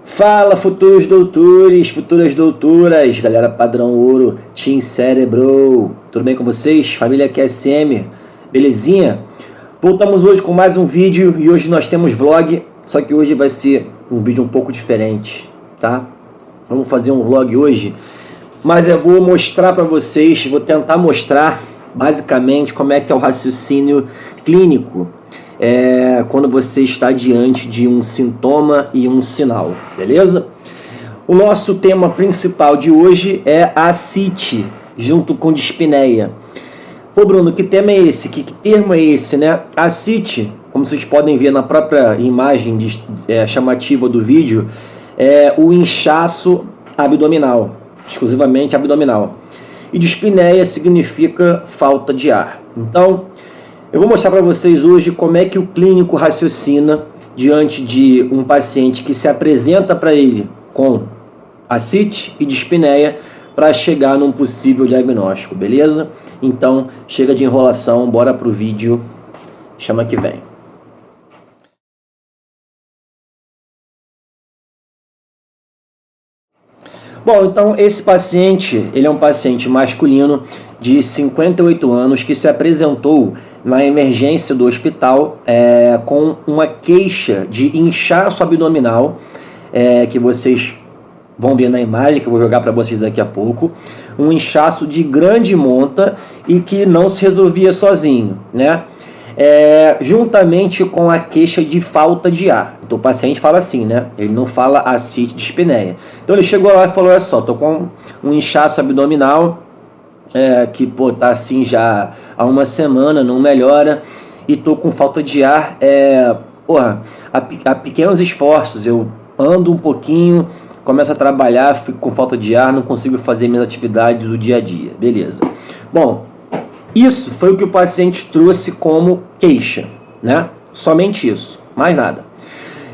Fala, futuros doutores, futuras doutoras, galera padrão ouro, Team Cérebro, tudo bem com vocês? Família QSM, belezinha? Voltamos hoje com mais um vídeo e hoje nós temos vlog, só que hoje vai ser um vídeo um pouco diferente, tá? Vamos fazer um vlog hoje, mas eu vou mostrar para vocês, vou tentar mostrar basicamente como é que é o raciocínio clínico quando você está diante de um sintoma e um sinal, beleza? O nosso tema principal de hoje é a ascite, junto com dispneia. Pô, Bruno, que tema é esse? Que termo é esse, né? Ascite, como vocês podem ver na própria imagem chamativa do vídeo, é o inchaço abdominal, exclusivamente abdominal. E dispneia significa falta de ar. Então, eu vou mostrar para vocês hoje como é que o clínico raciocina diante de um paciente que se apresenta para ele com ascite e dispneia para chegar num possível diagnóstico, beleza? Então, chega de enrolação, bora pro vídeo, chama que vem. Bom, então esse paciente, ele é um paciente masculino de 58 anos que se apresentou na emergência do hospital com uma queixa de inchaço abdominal, que vocês vão ver na imagem, que eu vou jogar para vocês daqui a pouco, um inchaço de grande monta e que não se resolvia sozinho, né? Juntamente com a queixa de falta de ar. Então o paciente fala assim, né? Ele não fala ascite dispneia. Então ele chegou lá e falou, olha só, tô com um inchaço abdominal, que tá assim já há uma semana, não melhora, e tô com falta de ar, a pequenos esforços, eu ando um pouquinho, começo a trabalhar, fico com falta de ar, não consigo fazer minhas atividades do dia a dia, beleza. Bom, isso foi o que o paciente trouxe como queixa, né? Somente isso, mais nada.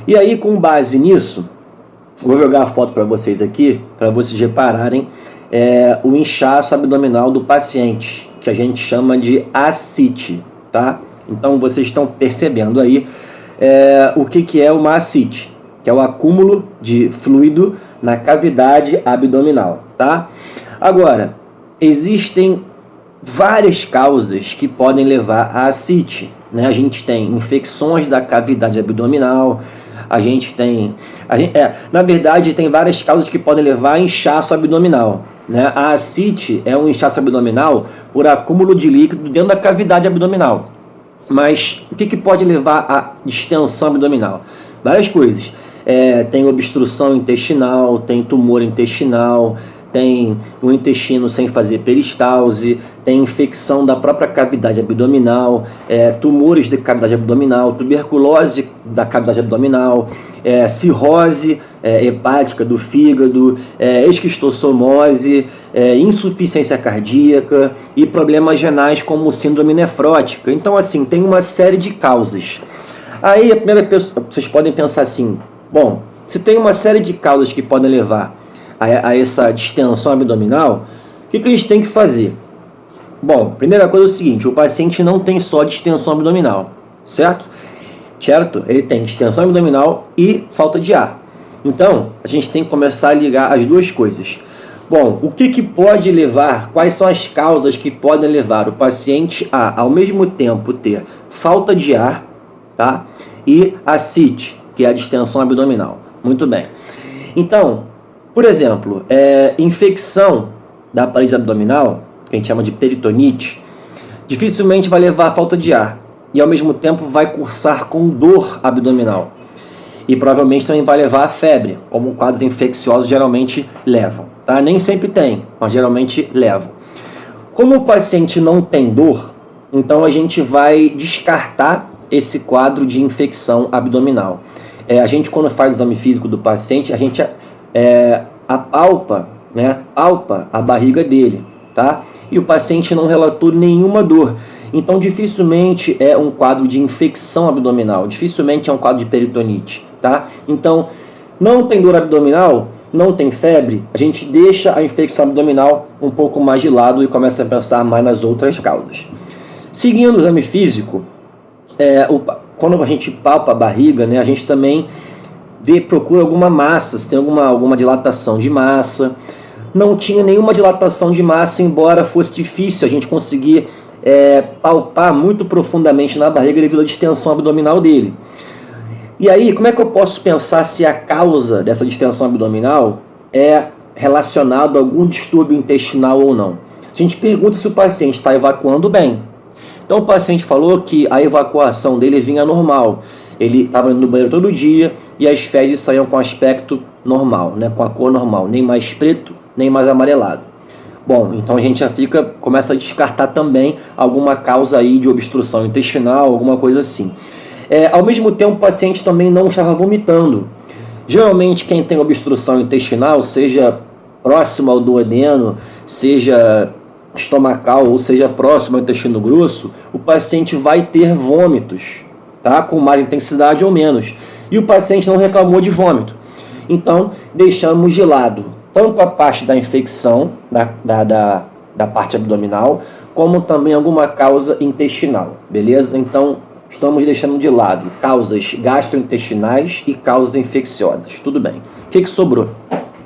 E aí, com base nisso, vou jogar a foto para vocês aqui, para vocês repararem o inchaço abdominal do paciente, que a gente chama de ascite, tá? Então, vocês estão percebendo aí o que é uma ascite, que é o acúmulo de fluido na cavidade abdominal, tá? Agora, existem várias causas que podem levar a ascite, né? A gente tem infecções da cavidade abdominal, na verdade tem várias causas que podem levar a inchaço abdominal, né? A ascite é um inchaço abdominal por acúmulo de líquido dentro da cavidade abdominal. Mas o que pode levar à distensão abdominal? Várias coisas. Tem obstrução intestinal, tem tumor intestinal, tem o intestino sem fazer peristalse, tem infecção da própria cavidade abdominal, tumores de cavidade abdominal, tuberculose da cavidade abdominal, cirrose hepática do fígado, esquistossomose, insuficiência cardíaca e problemas renais como síndrome nefrótica. Então, assim, tem uma série de causas. Aí, a primeira pessoa, vocês podem pensar assim, bom, se tem uma série de causas que podem levar a essa distensão abdominal, o que a gente tem que fazer? Bom, primeira coisa é o seguinte, o paciente não tem só distensão abdominal, certo? Ele tem distensão abdominal e falta de ar. Então, a gente tem que começar a ligar as duas coisas. Bom, o que pode levar, quais são as causas que podem levar o paciente a, ao mesmo tempo, ter falta de ar, tá? E ascite, que é a distensão abdominal. Muito bem. Então, por exemplo, infecção da parede abdominal, que a gente chama de peritonite, dificilmente vai levar a falta de ar e ao mesmo tempo vai cursar com dor abdominal. E provavelmente também vai levar a febre, como quadros infecciosos geralmente levam, tá? Nem sempre tem, mas geralmente levam. Como o paciente não tem dor, então a gente vai descartar esse quadro de infecção abdominal. A gente, quando faz o exame físico do paciente, a gente apalpa, né, palpa a barriga dele, tá? E o paciente não relatou nenhuma dor. Então, dificilmente é um quadro de infecção abdominal, dificilmente é um quadro de peritonite, tá? Então, Não tem dor abdominal, não tem febre, a gente deixa a infecção abdominal um pouco mais de lado e começa a pensar mais nas outras causas. Seguindo o exame físico, quando a gente palpa a barriga, né, a gente também procura alguma massa, se tem alguma dilatação de massa. Não tinha nenhuma dilatação de massa, embora fosse difícil a gente conseguir palpar muito profundamente na barriga devido à distensão abdominal dele. E aí, como é que eu posso pensar se a causa dessa distensão abdominal é relacionada a algum distúrbio intestinal ou não? A gente pergunta se o paciente está evacuando bem. Então o paciente falou que a evacuação dele vinha normal. Ele estava indo no banheiro todo dia e as fezes saíam com aspecto normal, né, com a cor normal, nem mais preto, nem mais amarelado. Bom, então a gente já começa a descartar também alguma causa aí de obstrução intestinal, alguma coisa assim. Ao mesmo tempo, o paciente também não estava vomitando. Geralmente, quem tem obstrução intestinal, seja próximo ao duodeno, seja estomacal ou seja próximo ao intestino grosso, o paciente vai ter vômitos, tá? Com mais intensidade ou menos. E o paciente não reclamou de vômito. Então, deixamos de lado tanto a parte da infecção, da parte abdominal, como também alguma causa intestinal, beleza? Então, estamos deixando de lado causas gastrointestinais e causas infecciosas. Tudo bem. O que sobrou?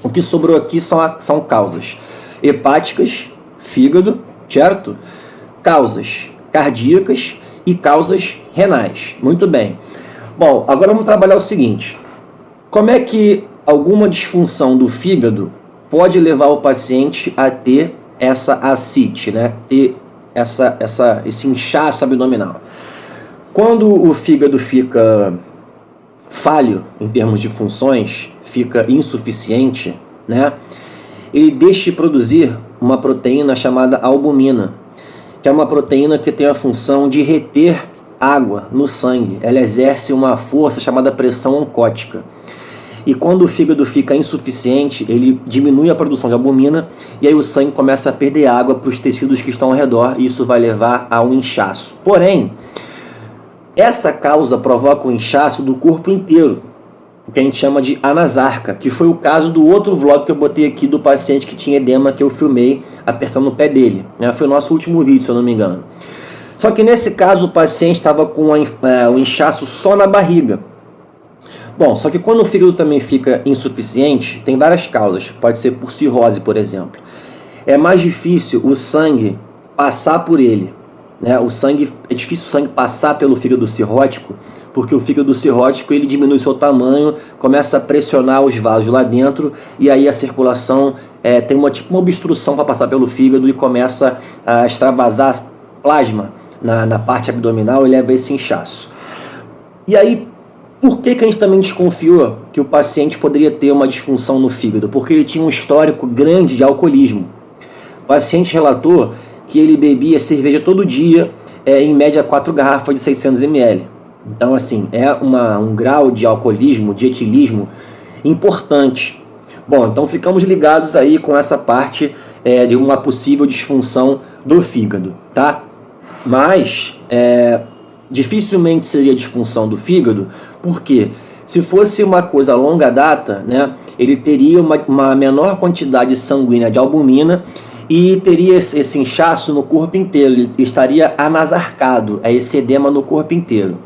O que sobrou aqui são causas hepáticas, fígado, certo? Causas cardíacas e causas renais. Muito bem. Bom, agora vamos trabalhar o seguinte. Como é que alguma disfunção do fígado pode levar o paciente a ter essa ascite, né? Ter esse inchaço abdominal? Quando o fígado fica falho em termos de funções, fica insuficiente, né? Ele deixa de produzir uma proteína chamada albumina, que é uma proteína que tem a função de reter água no sangue. Ela exerce uma força chamada pressão oncótica. E quando o fígado fica insuficiente, ele diminui a produção de albumina e aí o sangue começa a perder água para os tecidos que estão ao redor e isso vai levar a um inchaço. Porém, essa causa provoca um inchaço do corpo inteiro, o que a gente chama de anasarca, que foi o caso do outro vlog que eu botei aqui do paciente que tinha edema, que eu filmei apertando o pé dele. Foi o nosso último vídeo, se eu não me engano. Só que nesse caso o paciente estava com um inchaço só na barriga. Bom, só que quando o fígado também fica insuficiente, tem várias causas. Pode ser por cirrose, por exemplo. É mais difícil o sangue passar por ele. É difícil o sangue passar pelo fígado cirrótico, porque o fígado cirrótico ele diminui seu tamanho, começa a pressionar os vasos lá dentro e aí a circulação tem uma obstrução para passar pelo fígado e começa a extravasar plasma na parte abdominal e leva a esse inchaço. E aí, por que a gente também desconfiou que o paciente poderia ter uma disfunção no fígado? Porque ele tinha um histórico grande de alcoolismo. O paciente relatou que ele bebia cerveja todo dia, em média 4 garrafas de 600 ml. Então, assim, um grau de alcoolismo, de etilismo importante. Bom, então ficamos ligados aí com essa parte de uma possível disfunção do fígado, tá? Mas, dificilmente seria disfunção do fígado, porque se fosse uma coisa a longa data, né, ele teria uma menor quantidade sanguínea de albumina e teria esse inchaço no corpo inteiro, ele estaria anasarcado, esse edema no corpo inteiro.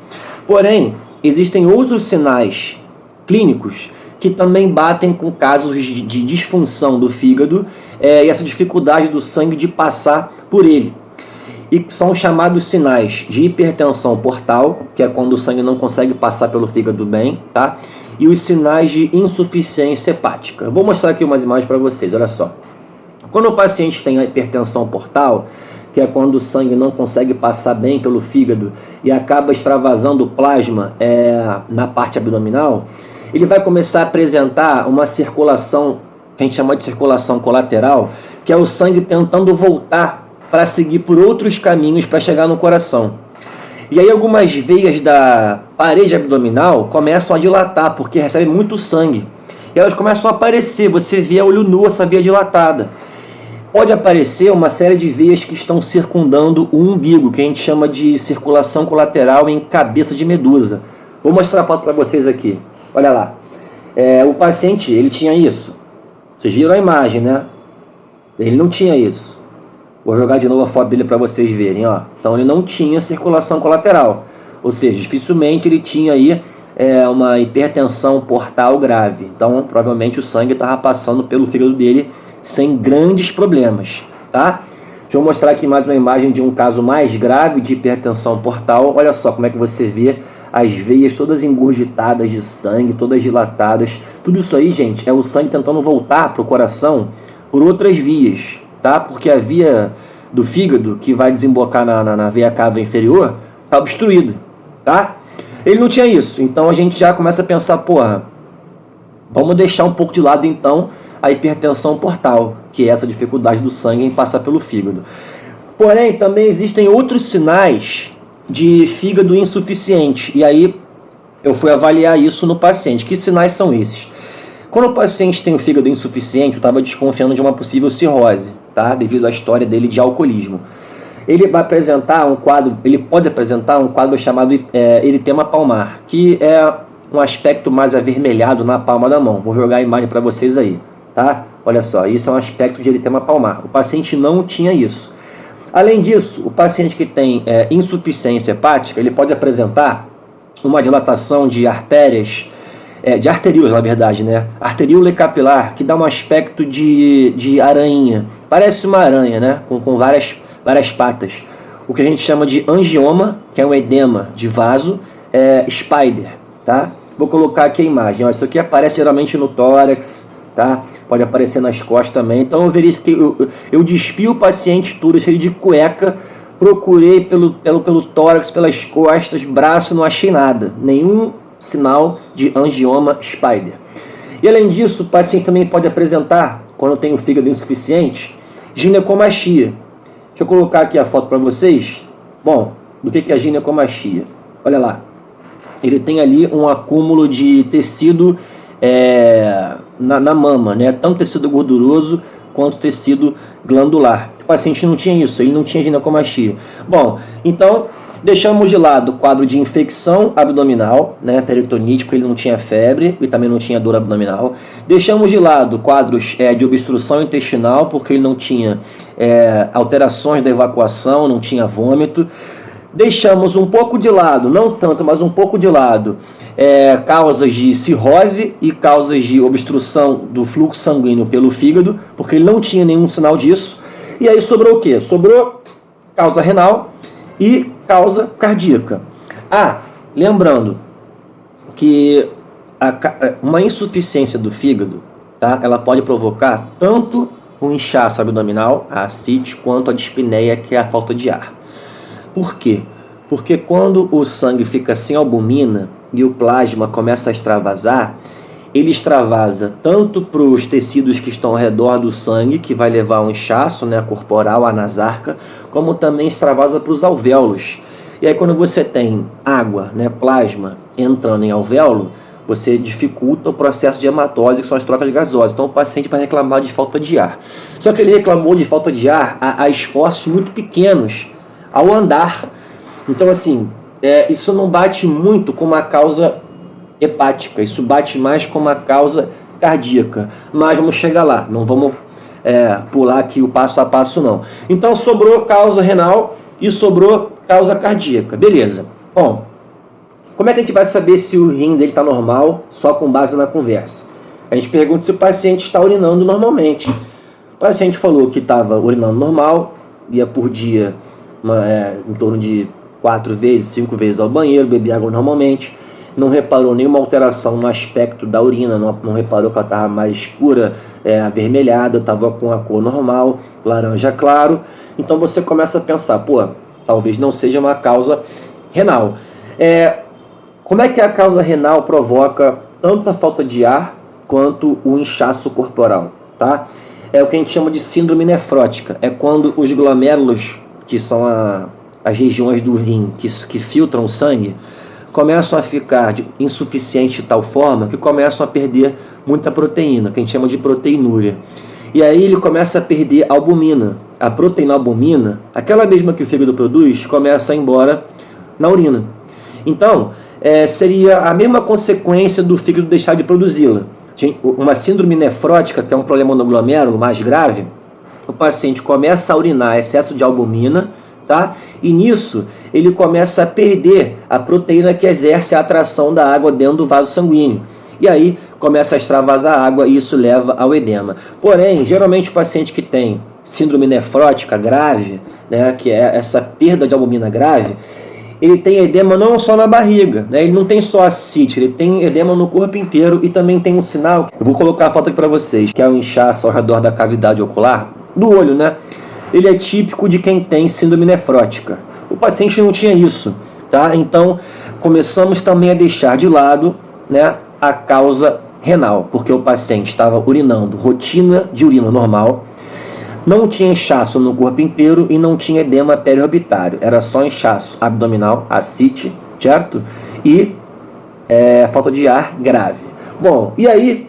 Porém, existem outros sinais clínicos que também batem com casos de disfunção do fígado e essa dificuldade do sangue de passar por ele. E são chamados sinais de hipertensão portal, que é quando o sangue não consegue passar pelo fígado bem, tá? E os sinais de insuficiência hepática. Eu vou mostrar aqui umas imagens para vocês, olha só. Quando o paciente tem a hipertensão portal, que é quando o sangue não consegue passar bem pelo fígado e acaba extravasando plasma na parte abdominal, ele vai começar a apresentar uma circulação, que a gente chama de circulação colateral, que é o sangue tentando voltar para seguir por outros caminhos para chegar no coração. E aí algumas veias da parede abdominal começam a dilatar, porque recebem muito sangue. E elas começam a aparecer, você vê a olho nu essa veia dilatada. Pode aparecer uma série de veias que estão circundando o umbigo, que a gente chama de circulação colateral em cabeça de medusa. Vou mostrar a foto para vocês aqui. Olha lá. O paciente, ele tinha isso. Vocês viram a imagem, né? Ele não tinha isso. Vou jogar de novo a foto dele para vocês verem, ó. Então ele não tinha circulação colateral. Ou seja, dificilmente ele tinha aí uma hipertensão portal grave. Então provavelmente o sangue estava passando pelo fígado dele sem grandes problemas, tá? Deixa eu mostrar aqui mais uma imagem de um caso mais grave de hipertensão portal. Olha só como é que você vê as veias todas engurgitadas de sangue, todas dilatadas. Tudo isso aí, gente, é o sangue tentando voltar para o coração por outras vias, tá? Porque a via do fígado, que vai desembocar na veia cava inferior, está obstruída, tá? Ele não tinha isso, então a gente já começa a pensar, porra, vamos deixar um pouco de lado então a hipertensão portal, que é essa dificuldade do sangue em passar pelo fígado. Porém, também existem outros sinais de fígado insuficiente, e aí eu fui avaliar isso no paciente. Que sinais são esses? Quando o paciente tem o fígado insuficiente, eu estava desconfiando de uma possível cirrose, tá? Devido à história dele de alcoolismo. Ele vai apresentar um quadro, ele pode apresentar um quadro chamado eritema palmar, que é um aspecto mais avermelhado na palma da mão. Vou jogar a imagem para vocês aí, tá? Olha só, isso é um aspecto de eritema palmar. O paciente não tinha isso. Além disso, o paciente que tem insuficiência hepática, ele pode apresentar uma dilatação de artérias, de arteríolas, na verdade, né? Arteríola capilar, que dá um aspecto de aranha. Parece uma aranha, né? Com várias patas. O que a gente chama de angioma, que é um edema de vaso, spider, tá? Vou colocar aqui a imagem. Ó, isso aqui aparece geralmente no tórax, tá? Pode aparecer nas costas também. Então eu verifiquei, eu despi o paciente tudo, ele de cueca, procurei pelo tórax, pelas costas, braço, não achei nada. Nenhum sinal de angioma spider. E além disso, o paciente também pode apresentar, quando tem o fígado insuficiente, ginecomastia. Deixa eu colocar aqui a foto para vocês. Bom, do que é a ginecomastia? Olha lá. Ele tem ali um acúmulo de tecido na mama, né? Tanto tecido gorduroso quanto tecido glandular. O paciente não tinha isso, ele não tinha ginecomastia. Bom, então deixamos de lado o quadro de infecção abdominal, né, peritonite, porque ele não tinha febre e também não tinha dor abdominal. Deixamos de lado quadros de obstrução intestinal, porque ele não tinha alterações da evacuação, não tinha vômito. Deixamos um pouco de lado, não tanto, mas um pouco de lado, causas de cirrose e causas de obstrução do fluxo sanguíneo pelo fígado, porque ele não tinha nenhum sinal disso. E aí sobrou o quê? Sobrou causa renal e causa cardíaca. Lembrando que uma insuficiência do fígado, tá? Ela pode provocar tanto o inchaço abdominal, a ascite, quanto a dispneia, que é a falta de ar. Por quê? Porque quando o sangue fica sem albumina e o plasma começa a extravasar, ele extravasa tanto para os tecidos que estão ao redor do sangue, que vai levar um inchaço, né, corporal, anasarca, como também extravasa para os alvéolos. E aí quando você tem água, né, plasma, entrando em alvéolo, você dificulta o processo de hematose, que são as trocas gasosas. Então o paciente vai reclamar de falta de ar. Só que ele reclamou de falta de ar a esforços muito pequenos ao andar. Então assim, isso não bate muito com uma causa hepática, isso bate mais com uma causa cardíaca, mas vamos chegar lá, não vamos pular aqui o passo a passo não. Então sobrou causa renal e sobrou causa cardíaca, beleza. Bom, como é que a gente vai saber se o rim dele está normal só com base na conversa? A gente pergunta se o paciente está urinando normalmente. O paciente falou que estava urinando normal, ia por dia em torno de 4 vezes, 5 vezes ao banheiro, bebia água normalmente, não reparou nenhuma alteração no aspecto da urina, não reparou que ela estava mais escura, avermelhada, estava com a cor normal, laranja claro. Então você começa a pensar, talvez não seja uma causa renal. Como é que a causa renal provoca tanto a falta de ar quanto o inchaço corporal? Tá? É o que a gente chama de síndrome nefrótica. É quando os glomérulos, que são as regiões do rim que filtram o sangue, começam a ficar insuficientes de tal forma que começam a perder muita proteína, que a gente chama de proteinúria. E aí ele começa a perder albumina. A proteína albumina, aquela mesma que o fígado produz, começa a ir embora na urina. Então, seria a mesma consequência do fígado deixar de produzi-la. Uma síndrome nefrótica, que é um problema no glomérulo mais grave, o paciente começa a urinar excesso de albumina, tá? E nisso ele começa a perder a proteína que exerce a atração da água dentro do vaso sanguíneo. E aí começa a extravasar água e isso leva ao edema. Porém, geralmente o paciente que tem síndrome nefrótica grave, né, que é essa perda de albumina grave, ele tem edema não só na barriga, né? Ele não tem só ascite, ele tem edema no corpo inteiro e também tem um sinal, eu vou colocar a foto aqui para vocês, que é o inchaço ao redor da cavidade ocular, do olho, né? Ele é típico de quem tem síndrome nefrótica. O paciente não tinha isso, tá? Então, começamos também a deixar de lado, né, a causa renal, porque o paciente estava urinando rotina de urina normal, não tinha inchaço no corpo inteiro e não tinha edema periorbitário. Era só inchaço abdominal, ascite, certo? E falta de ar grave. Bom, e aí,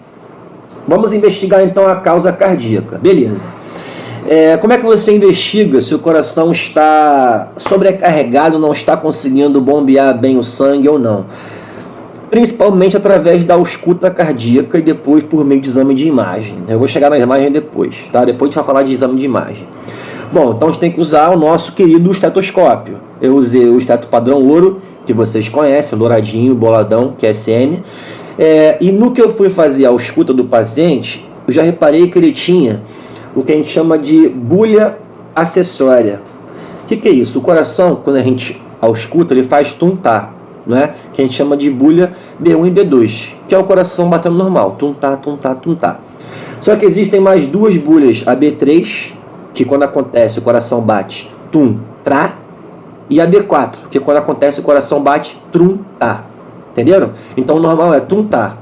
vamos investigar então a causa cardíaca. Beleza. Como é que você investiga se o coração está sobrecarregado, não está conseguindo bombear bem o sangue ou não? Principalmente através da ausculta cardíaca e depois por meio de exame de imagem. Eu vou chegar na imagem depois, tá? Depois a gente vai falar de exame de imagem. Bom, então a gente tem que usar o nosso querido estetoscópio. Eu usei o esteto padrão ouro, que vocês conhecem, o douradinho, boladão, QSM. E no que eu fui fazer a ausculta do paciente, eu já reparei que ele tinha o que a gente chama de bulha acessória. O que é isso? O coração, quando a gente ausculta, ele faz tuntar, né? Que a gente chama de bulha B1 e B2, que é o coração batendo normal, tuntar, tuntar, tuntar. Só que existem mais duas bulhas, a B3, que quando acontece o coração bate tum, trá, e a B4, que quando acontece o coração bate trum, tá. Entenderam? Então o normal é tum, tá.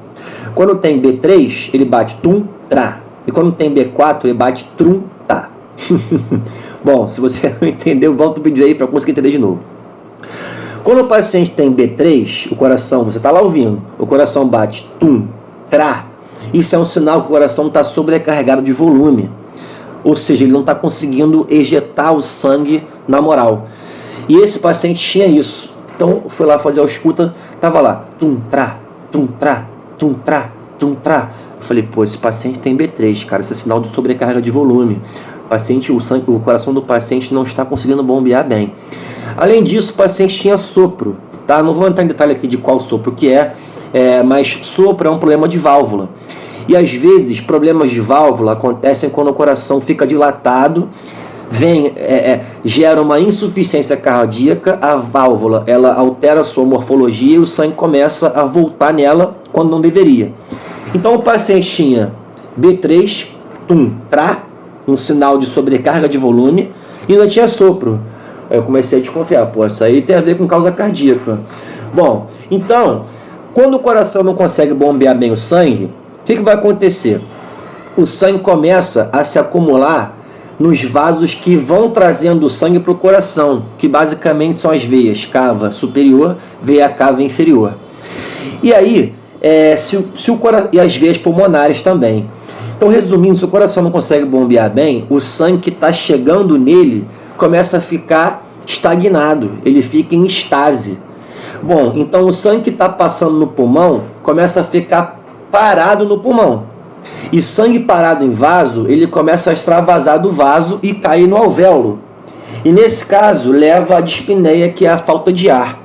Quando tem B3, ele bate tum, trá. E quando tem B4, ele bate trum, tá. Bom, se você não entendeu, volta o vídeo aí para conseguir entender de novo. Quando o paciente tem B3, o coração, você está lá ouvindo, o coração bate tum, trá, isso é um sinal que o coração está sobrecarregado de volume. Ou seja, ele não está conseguindo ejetar o sangue na moral. E esse paciente tinha isso. Então, eu fui lá fazer a ausculta, estava lá, tum, trá, tum, trá, tum, trá, tum, trá. Eu falei, pô, esse paciente tem B3, cara, isso é sinal de sobrecarga de volume. O coração do paciente não está conseguindo bombear bem. Além disso, o paciente tinha sopro, tá? Não vou entrar em detalhe aqui de qual sopro que mas sopro é um problema de válvula. E às vezes, problemas de válvula acontecem quando o coração fica dilatado, gera uma insuficiência cardíaca, a válvula ela altera a sua morfologia e o sangue começa a voltar nela quando não deveria. Então o paciente tinha B3, tum, trá, um sinal de sobrecarga de volume, e ainda tinha sopro. Aí eu comecei a desconfiar, pô, isso aí tem a ver com causa cardíaca. Bom, então, quando o coração não consegue bombear bem o sangue, o que vai acontecer? O sangue começa a se acumular nos vasos que vão trazendo o sangue para o coração, que basicamente são as veias cava superior, veia cava inferior. E aí, e as veias pulmonares também. Então, resumindo, se o coração não consegue bombear bem, o sangue que está chegando nele começa a ficar estagnado, ele fica em estase. Bom, então o sangue que está passando no pulmão começa a ficar parado no pulmão. E sangue parado em vaso, ele começa a extravasar do vaso e cair no alvéolo. E nesse caso, leva à dispneia, que é a falta de ar.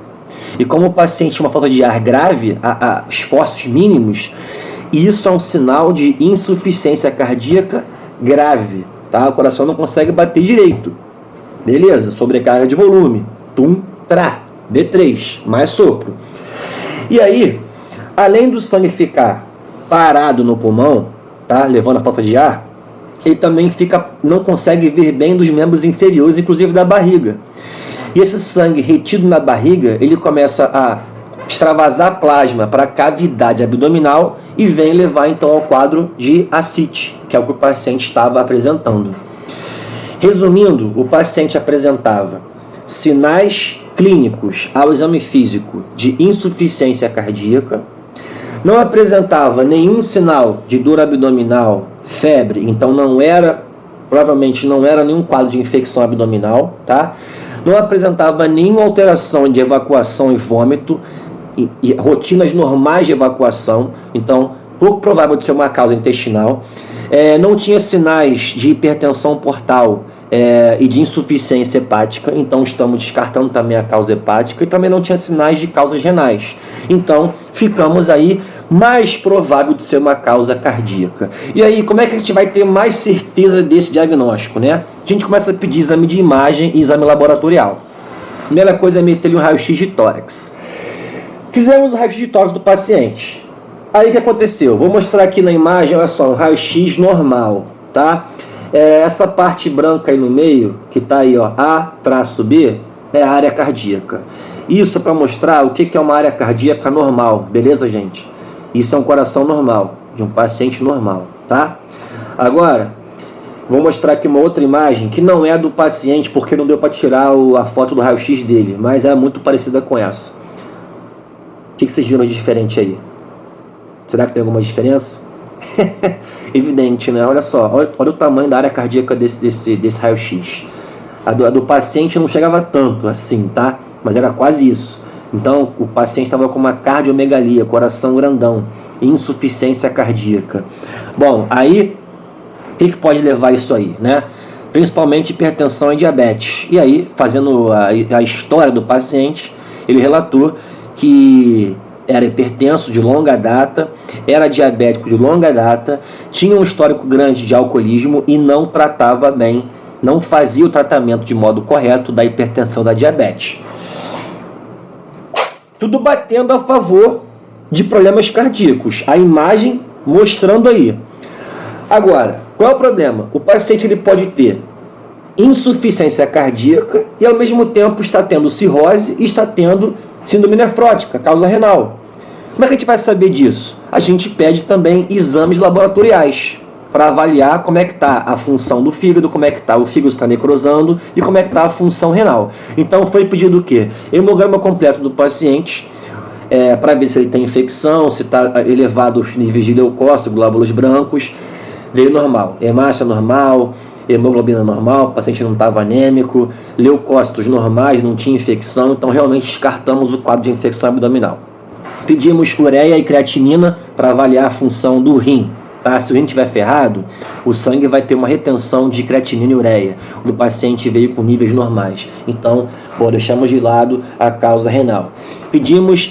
E como o paciente tem uma falta de ar grave, a esforços mínimos, isso é um sinal de insuficiência cardíaca grave. Tá? O coração não consegue bater direito. Beleza, sobrecarga de volume, tum, trá, B3, mais sopro. E aí, além do sangue ficar parado no pulmão, tá, levando a falta de ar, ele também não consegue vir bem dos membros inferiores, inclusive da barriga. E esse sangue retido na barriga, ele começa a extravasar plasma para a cavidade abdominal e vem levar então ao quadro de ascite, que é o que o paciente estava apresentando. Resumindo, o paciente apresentava sinais clínicos ao exame físico de insuficiência cardíaca, não apresentava nenhum sinal de dor abdominal, febre, então provavelmente não era nenhum quadro de infecção abdominal, tá? Não apresentava nenhuma alteração de evacuação e vômito, e rotinas normais de evacuação, então pouco provável de ser uma causa intestinal. Não tinha sinais de hipertensão portal e de insuficiência hepática, então estamos descartando também a causa hepática, e também não tinha sinais de causas renais. Então ficamos aí mais provável de ser uma causa cardíaca. E aí, como é que a gente vai ter mais certeza desse diagnóstico, né? A gente começa a pedir exame de imagem e exame laboratorial. Primeira coisa é meter-lhe um raio-x de tórax. Fizemos o raio-x de tórax do paciente. Aí o que aconteceu? Vou mostrar aqui na imagem, olha só, um raio-x normal, tá? Essa parte branca aí no meio, que está aí, ó, A-B, é a área cardíaca. Isso é para mostrar o que é uma área cardíaca normal, beleza, gente? Isso é um coração normal, de um paciente normal, tá? Agora, vou mostrar aqui uma outra imagem, que não é do paciente, porque não deu para tirar a foto do raio-x dele, mas é muito parecida com essa. O que vocês viram de diferente aí? Será que tem alguma diferença? Evidente, né? Olha só, olha o tamanho da área cardíaca desse raio-x. A do paciente não chegava tanto assim, tá? Mas era quase isso. Então, o paciente estava com uma cardiomegalia, coração grandão, insuficiência cardíaca. Bom, aí, o que pode levar isso aí, né? Principalmente hipertensão e diabetes. E aí, fazendo a história do paciente, ele relatou que era hipertenso de longa data, era diabético de longa data, tinha um histórico grande de alcoolismo e não tratava bem, não fazia o tratamento de modo correto da hipertensão, da diabetes. Tudo batendo a favor de problemas cardíacos. A imagem mostrando aí. Agora, qual é o problema? O paciente ele pode ter insuficiência cardíaca e ao mesmo tempo está tendo cirrose e está tendo síndrome nefrótica, causa renal. Como é que a gente vai saber disso? A gente pede também exames laboratoriais para avaliar como é que está a função do fígado, como é que está o fígado está necrosando e como é que está a função renal. Então foi pedido o quê? Hemograma completo do paciente, para ver se ele tem infecção, se está elevado os níveis de leucócitos, glóbulos brancos. Veio normal, hemácia normal, hemoglobina normal, o paciente não estava anêmico, leucócitos normais, não tinha infecção, então realmente descartamos o quadro de infecção abdominal. Pedimos ureia e creatinina para avaliar a função do rim. Tá? Se o rim estiver ferrado, o sangue vai ter uma retenção de creatinina e ureia. O paciente veio com níveis normais. Então, deixamos de lado a causa renal. Pedimos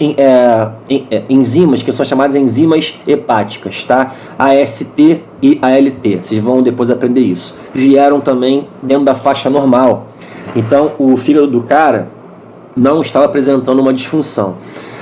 enzimas, que são chamadas enzimas hepáticas, tá? AST e ALT. Vocês vão depois aprender isso. Vieram também dentro da faixa normal. Então, o fígado do cara não estava apresentando uma disfunção.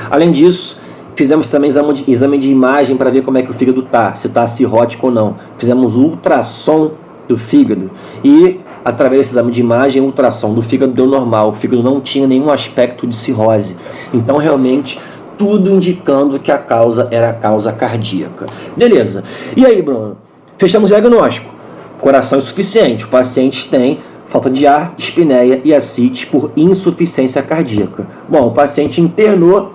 Além disso, fizemos também exame de imagem para ver como é que o fígado está, se está cirrótico ou não. Fizemos ultrassom do fígado e, através desse exame de imagem, o ultrassom do fígado deu normal. O fígado não tinha nenhum aspecto de cirrose. Então, realmente, tudo indicando que a causa era a causa cardíaca. Beleza. E aí, Bruno? Fechamos o diagnóstico. Coração insuficiente. O paciente tem falta de ar, dispneia e ascite por insuficiência cardíaca. Bom, o paciente internou,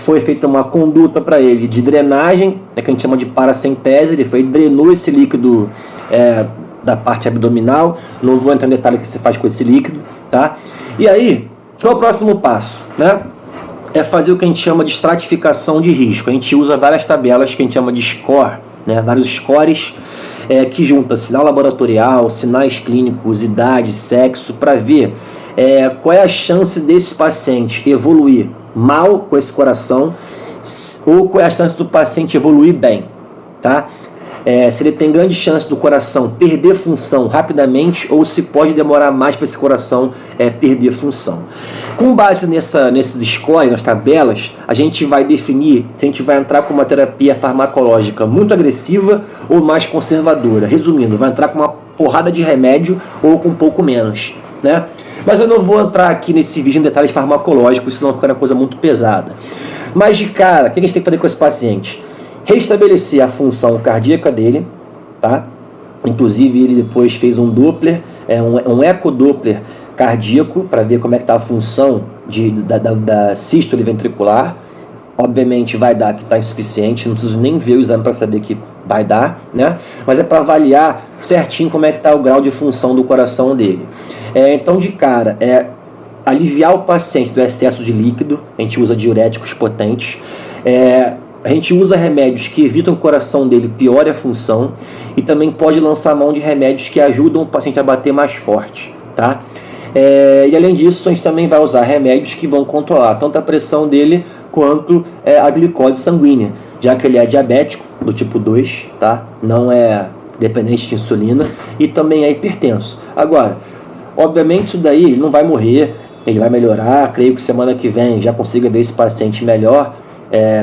foi feita uma conduta para ele de drenagem, que a gente chama de paracentese. Ele drenou esse líquido da parte abdominal. Não vou entrar em detalhe o que se faz com esse líquido, tá? E aí, qual é o próximo passo, né? É fazer o que a gente chama de estratificação de risco. A gente usa várias tabelas que a gente chama de score, né? Vários scores que junta sinal laboratorial, sinais clínicos, idade, sexo, para ver qual é a chance desse paciente evoluir mal com esse coração ou qual é a chance do paciente evoluir bem, tá? Se ele tem grande chance do coração perder função rapidamente ou se pode demorar mais para esse coração perder função. Com base nesses scores, nas tabelas, a gente vai definir se a gente vai entrar com uma terapia farmacológica muito agressiva ou mais conservadora. Resumindo, vai entrar com uma porrada de remédio ou com um pouco menos, né? Mas eu não vou entrar aqui nesse vídeo em detalhes farmacológicos, senão fica uma coisa muito pesada. Mas de cara, o que a gente tem que fazer com esse paciente? Restabelecer a função cardíaca dele, tá? Inclusive ele depois fez um Doppler, um ecodoppler cardíaco para ver como é que está a função da sístole ventricular. Obviamente vai dar que está insuficiente, não preciso nem ver o exame para saber que vai dar, né? Mas é para avaliar certinho como é que está o grau de função do coração dele. Então de cara, aliviar o paciente do excesso de líquido, a gente usa diuréticos potentes, a gente usa remédios que evitam que o coração dele piore a função e também pode lançar mão de remédios que ajudam o paciente a bater mais forte, tá? E além disso, a gente também vai usar remédios que vão controlar tanto a pressão dele quanto a glicose sanguínea, já que ele é diabético do tipo 2, tá? Não é dependente de insulina e também é hipertenso. Agora, obviamente isso daí ele não vai morrer, ele vai melhorar, creio que semana que vem já consiga ver esse paciente melhor,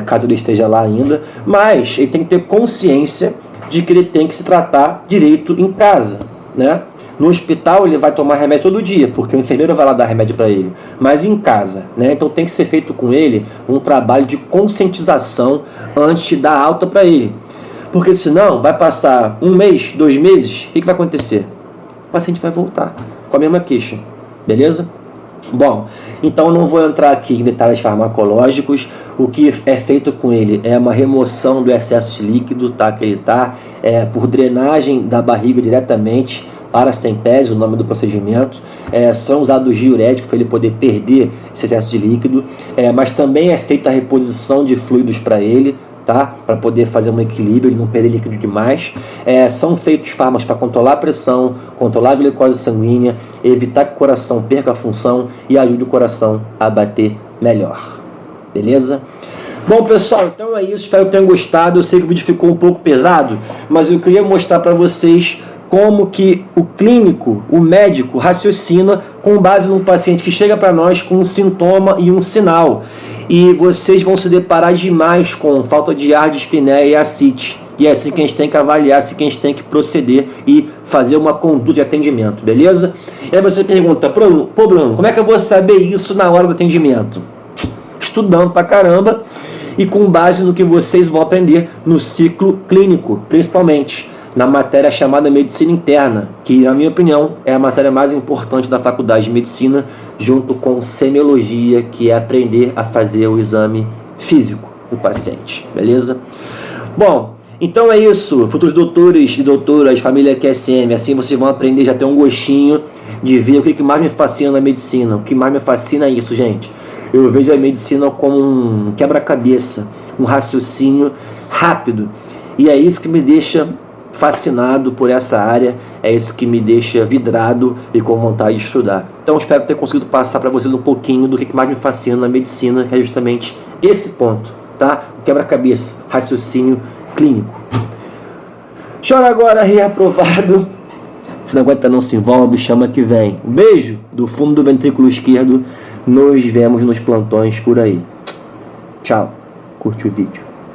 caso ele esteja lá ainda, mas ele tem que ter consciência de que ele tem que se tratar direito em casa, né? No hospital ele vai tomar remédio todo dia, porque o enfermeiro vai lá dar remédio para ele, mas em casa, né? Então tem que ser feito com ele um trabalho de conscientização antes de dar alta para ele, porque senão vai passar 1 mês, 2 meses, o que vai acontecer? O paciente vai voltar com a mesma queixa, beleza? Bom, então eu não vou entrar aqui em detalhes farmacológicos. O que é feito com ele é uma remoção do excesso de líquido, tá? Que ele está por drenagem da barriga diretamente para a centese, o nome do procedimento. São usados diuréticos para ele poder perder esse excesso de líquido, mas também é feita a reposição de fluidos para ele, tá? Para poder fazer um equilíbrio, ele não perder líquido demais. São feitos fármacos para controlar a pressão, controlar a glicose sanguínea, evitar que o coração perca a função e ajude o coração a bater melhor. Beleza? Bom, pessoal, então é isso. Espero que tenham gostado. Eu sei que o vídeo ficou um pouco pesado, mas eu queria mostrar para vocês como que o clínico, o médico, raciocina com base num paciente que chega para nós com um sintoma e um sinal. E vocês vão se deparar demais com falta de ar, dispneia e ascite. E é assim que a gente tem que avaliar, assim que a gente tem que proceder e fazer uma conduta de atendimento, beleza? E aí você pergunta, Bruno, como é que eu vou saber isso na hora do atendimento? Estudando pra caramba e com base no que vocês vão aprender no ciclo clínico, principalmente na matéria chamada Medicina Interna, que, na minha opinião, é a matéria mais importante da Faculdade de Medicina, junto com Semiologia, que é aprender a fazer o exame físico do paciente, beleza? Bom, então é isso, futuros doutores e doutoras, família QSM, assim vocês vão aprender, já ter um gostinho de ver o que mais me fascina na medicina. O que mais me fascina é isso, gente. Eu vejo a medicina como um quebra-cabeça, um raciocínio rápido, e é isso que me deixa fascinado por essa área, é isso que me deixa vidrado e com vontade de estudar. Então espero ter conseguido passar para vocês um pouquinho do que mais me fascina na medicina, que é justamente esse ponto, tá? O quebra-cabeça, raciocínio clínico. Chora agora, reaprovado. Se não aguenta, não se envolve, chama que vem. Um beijo do fundo do ventrículo esquerdo. Nos vemos nos plantões por aí. Tchau. Curte o vídeo.